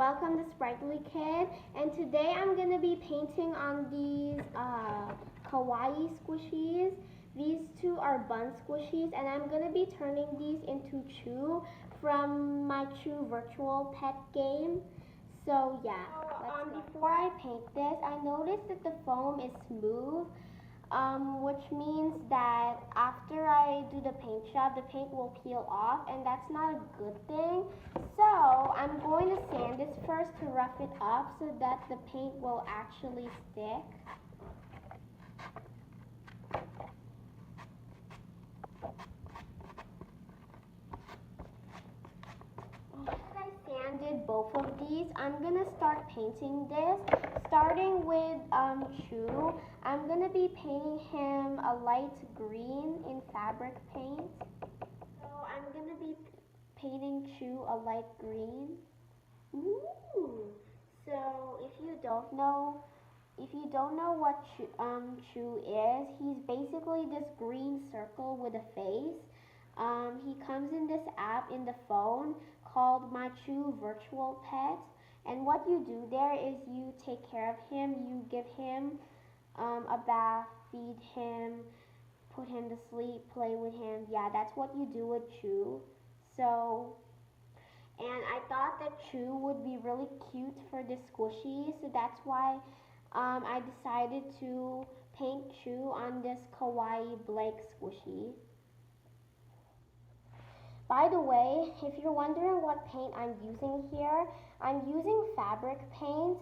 welcome the Sprightly Kid, and today I'm going to be painting on these Kawaii Squishies. These two are bun squishies, and I'm going to be turning these into Chu from My Chu Virtual Pet game. So yeah, before I paint this, I noticed that the foam is smooth, which means that after I do the paint job, the paint will peel off, and that's not a good thing. So I'm going to sand this first to rough it up so that the paint will actually stick. Sanded both of these. I'm gonna start painting this, starting with Chu. I'm gonna be painting him a light green in fabric paint. So I'm gonna be painting Chu a light green. Ooh. So if you don't know what Chu is, he's basically this green circle with a face. He comes in this app in the phone called My Chu Virtual Pet, and what you do there is you take care of him, you give him a bath, feed him, put him to sleep, play with him. Yeah, that's what you do with Chu. So, and I thought that Chu would be really cute for this squishy, so that's why I decided to paint Chu on this Kawaii Blake squishy. By the way, if you're wondering what paint I'm using here, I'm using fabric paint,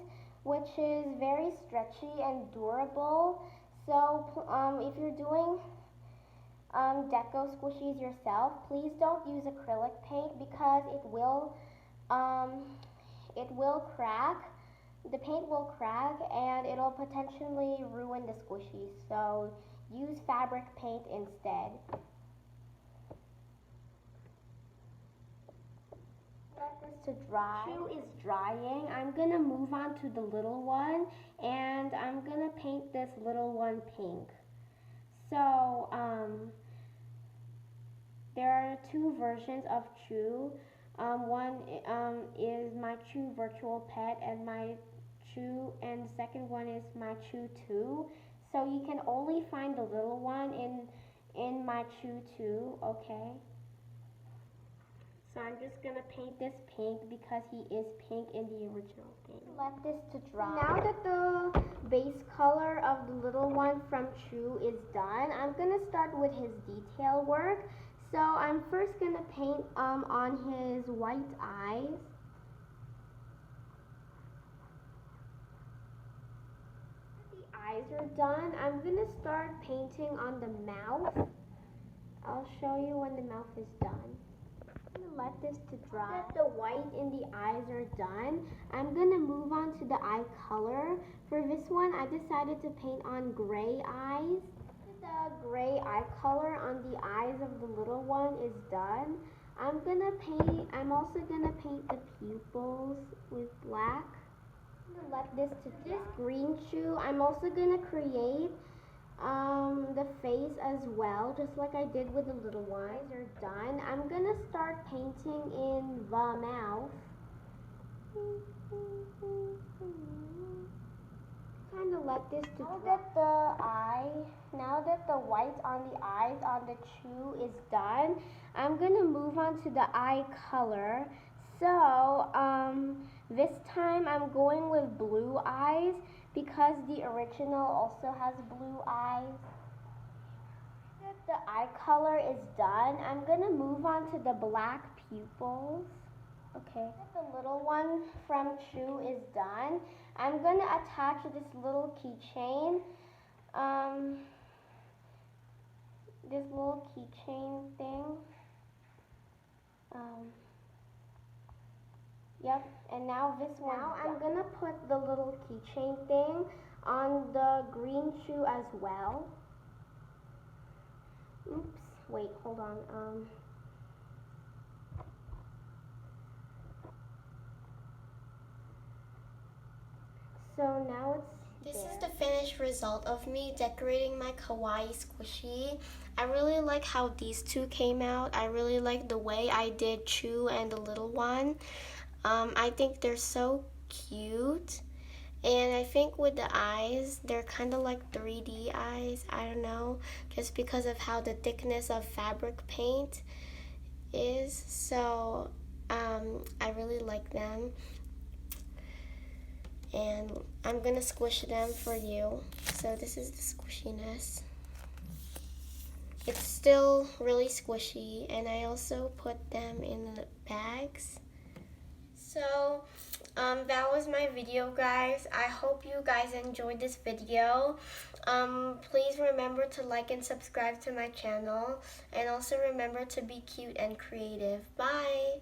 which is very stretchy and durable. So if you're doing deco squishies yourself, please don't use acrylic paint because it will crack. The paint will crack and it'll potentially ruin the squishies. So use fabric paint instead. To dry. Chu is drying. I'm gonna move on to the little one, and I'm gonna paint this little one pink. So there are two versions of Chu. One is My Chu Virtual Pet, and and the second one is My Chu 2. So you can only find the little one in My Chu 2. Okay. So I'm just gonna paint this pink because he is pink in the original game. Let this to dry. Now that the base color of the little one from Chu is done, I'm gonna start with his detail work. So I'm first gonna paint on his white eyes. The eyes are done. I'm gonna start painting on the mouth. I'll show you when the mouth is done. Let this to dry. Now that the white in the eyes are done, I'm gonna move on to the eye color. For this one, I decided to paint on gray eyes. The gray eye color on the eyes of the little one is done. I'm also gonna paint the pupils with black. I'm gonna let this to dry. This green Chu, I'm also gonna create the face as well, just like I did with the little one. Eyes are done. I'm gonna start painting in the mouth. Kind of let this to dry. Now that the white on the eyes on the Chu is done, I'm gonna move on to the eye color. So this time I'm going with blue eyes because the original also has blue eyes. Now that the eye color is done, I'm gonna move on to the black pupils. Okay. The little one from Chu is done. I'm gonna attach this little keychain. This little keychain thing. Yep, and now this one. Now I'm gonna put the little keychain thing on the green Chu as well. Oops, wait, hold on. So now This is the finished result of me decorating my Kawaii squishy. I really like how these two came out. I really like the way I did Chu and the little one. I think they're so cute. And I think with the eyes, they're kind of like 3D eyes. I don't know, just because of how the thickness of fabric paint is. So I really like them. And I'm gonna squish them for you. So this is the squishiness. It's still really squishy, and I also put them in the bags. So that was my video, guys. I hope you guys enjoyed this video. Please remember to like and subscribe to my channel, and also remember to be cute and creative. Bye!